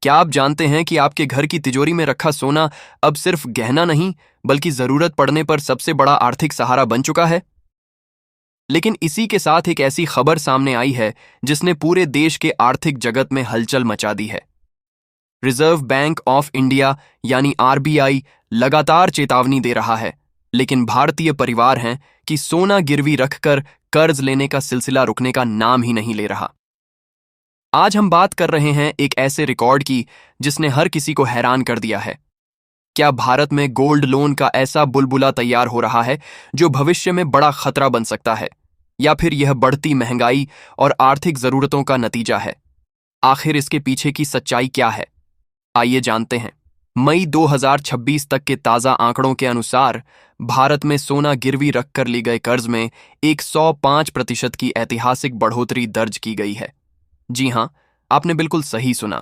क्या आप जानते हैं कि आपके घर की तिजोरी में रखा सोना अब सिर्फ गहना नहीं बल्कि जरूरत पड़ने पर सबसे बड़ा आर्थिक सहारा बन चुका है? लेकिन इसी के साथ एक ऐसी खबर सामने आई है जिसने पूरे देश के आर्थिक जगत में हलचल मचा दी है। रिजर्व बैंक ऑफ इंडिया यानी आरबीआई लगातार चेतावनी दे रहा है, लेकिन भारतीय परिवार हैं कि सोना गिरवी रखकर कर्ज लेने का सिलसिला रुकने का नाम ही नहीं ले रहा। आज हम बात कर रहे हैं एक ऐसे रिकॉर्ड की जिसने हर किसी को हैरान कर दिया है। क्या भारत में गोल्ड लोन का ऐसा बुलबुला तैयार हो रहा है जो भविष्य में बड़ा खतरा बन सकता है, या फिर यह बढ़ती महंगाई और आर्थिक जरूरतों का नतीजा है? आखिर इसके पीछे की सच्चाई क्या है, आइए जानते हैं। मई 2026 तक के ताजा आंकड़ों के अनुसार भारत में सोना गिरवी रखकर ली गए कर्ज में 105% की ऐतिहासिक बढ़ोतरी दर्ज की गई है। जी हां, आपने बिल्कुल सही सुना।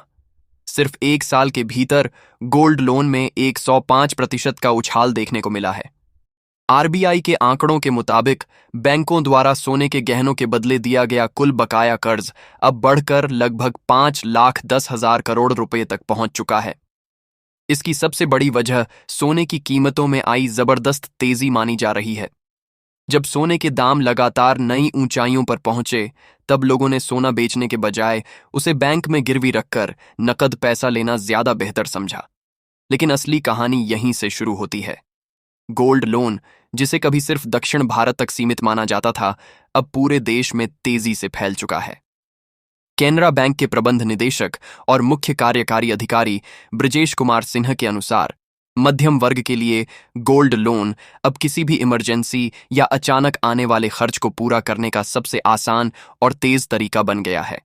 सिर्फ एक साल के भीतर गोल्ड लोन में 105% का उछाल देखने को मिला है। आरबीआई के आंकड़ों के मुताबिक बैंकों द्वारा सोने के गहनों के बदले दिया गया कुल बकाया कर्ज अब बढ़कर लगभग 5,10,000 करोड़ रुपए तक पहुंच चुका है। इसकी सबसे बड़ी वजह सोने की कीमतों में आई जबरदस्त तेजी मानी जा रही है। जब सोने के दाम लगातार नई ऊंचाइयों पर पहुंचे, तब लोगों ने सोना बेचने के बजाय उसे बैंक में गिरवी रखकर नकद पैसा लेना ज्यादा बेहतर समझा। लेकिन असली कहानी यहीं से शुरू होती है। गोल्ड लोन, जिसे कभी सिर्फ दक्षिण भारत तक सीमित माना जाता था, अब पूरे देश में तेजी से फैल चुका है। केनरा बैंक के प्रबंध निदेशक और मुख्य कार्यकारी अधिकारी ब्रजेश कुमार सिन्हा के अनुसार मध्यम वर्ग के लिए गोल्ड लोन अब किसी भी इमरजेंसी या अचानक आने वाले खर्च को पूरा करने का सबसे आसान और तेज तरीका बन गया है।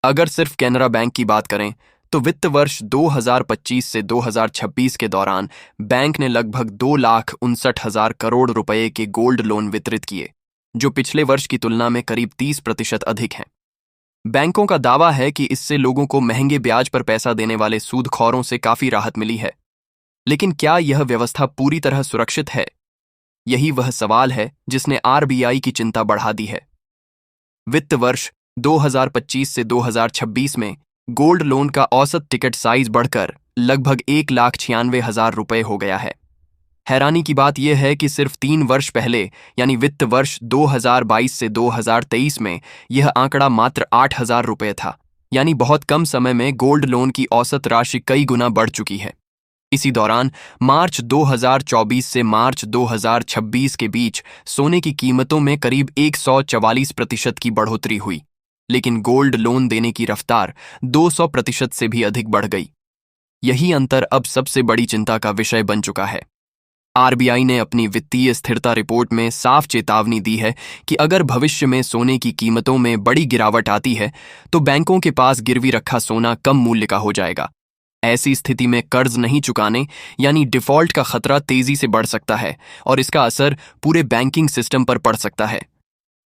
अगर सिर्फ केनरा बैंक की बात करें तो वित्त वर्ष 2025 से 2026 के दौरान बैंक ने लगभग 2,59,000 करोड़ रुपए के गोल्ड लोन वितरित किए, जो पिछले वर्ष की तुलना में करीब 30% अधिक हैं। बैंकों का दावा है कि इससे लोगों को महंगे ब्याज पर पैसा देने वाले सूदखोरों से काफी राहत मिली है। लेकिन क्या यह व्यवस्था पूरी तरह सुरक्षित है? यही वह सवाल है जिसने आरबीआई की चिंता बढ़ा दी है। वित्त वर्ष 2025 से 2026 में गोल्ड लोन का औसत टिकट साइज बढ़कर लगभग 1,96,000 रुपए हो गया है। हैरानी की बात यह है कि सिर्फ 3 वर्ष पहले यानी वित्त वर्ष 2022 से 2023 में यह आंकड़ा मात्र 8,000 रुपए था। यानी बहुत कम समय में गोल्ड लोन की औसत राशि कई गुना बढ़ चुकी है। इसी दौरान मार्च 2024 से मार्च 2026 के बीच सोने की कीमतों में करीब 144% की बढ़ोतरी हुई, लेकिन गोल्ड लोन देने की रफ्तार 200% से भी अधिक बढ़ गई। यही अंतर अब सबसे बड़ी चिंता का विषय बन चुका है। आरबीआई ने अपनी वित्तीय स्थिरता रिपोर्ट में साफ चेतावनी दी है कि अगर भविष्य में सोने की कीमतों में बड़ी गिरावट आती है तो बैंकों के पास गिरवी रखा सोना कम मूल्य का हो जाएगा। ऐसी स्थिति में कर्ज नहीं चुकाने यानी डिफॉल्ट का खतरा तेजी से बढ़ सकता है और इसका असर पूरे बैंकिंग सिस्टम पर पड़ सकता है।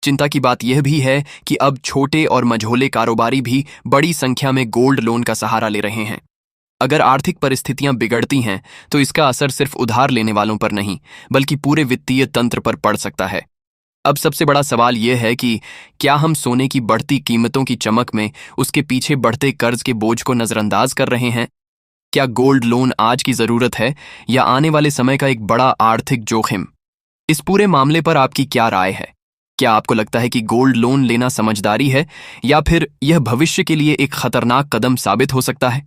चिंता की बात यह भी है कि अब छोटे और मझोले कारोबारी भी बड़ी संख्या में गोल्ड लोन का सहारा ले रहे हैं। अगर आर्थिक परिस्थितियां बिगड़ती हैं तो इसका असर सिर्फ उधार लेने वालों पर नहीं बल्कि पूरे वित्तीय तंत्र पर पड़ सकता है। अब सबसे बड़ा सवाल यह है कि क्या हम सोने की बढ़ती कीमतों की चमक में उसके पीछे बढ़ते कर्ज के बोझ को नजरअंदाज कर रहे हैं? क्या गोल्ड लोन आज की जरूरत है या आने वाले समय का एक बड़ा आर्थिक जोखिम? इस पूरे मामले पर आपकी क्या राय है? क्या आपको लगता है कि गोल्ड लोन लेना समझदारी है या फिर यह भविष्य के लिए एक खतरनाक कदम साबित हो सकता है?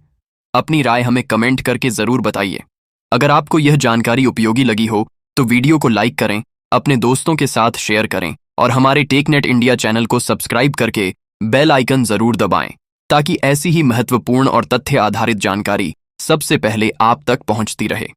अपनी राय हमें कमेंट करके जरूर बताइए। अगर आपको यह जानकारी उपयोगी लगी हो तो वीडियो को लाइक करें, अपने दोस्तों के साथ शेयर करें और हमारे टेकनेट इंडिया चैनल को सब्सक्राइब करके बेल आइकन जरूर दबाएं, ताकि ऐसी ही महत्वपूर्ण और तथ्य आधारित जानकारी सबसे पहले आप तक पहुंचती रहे।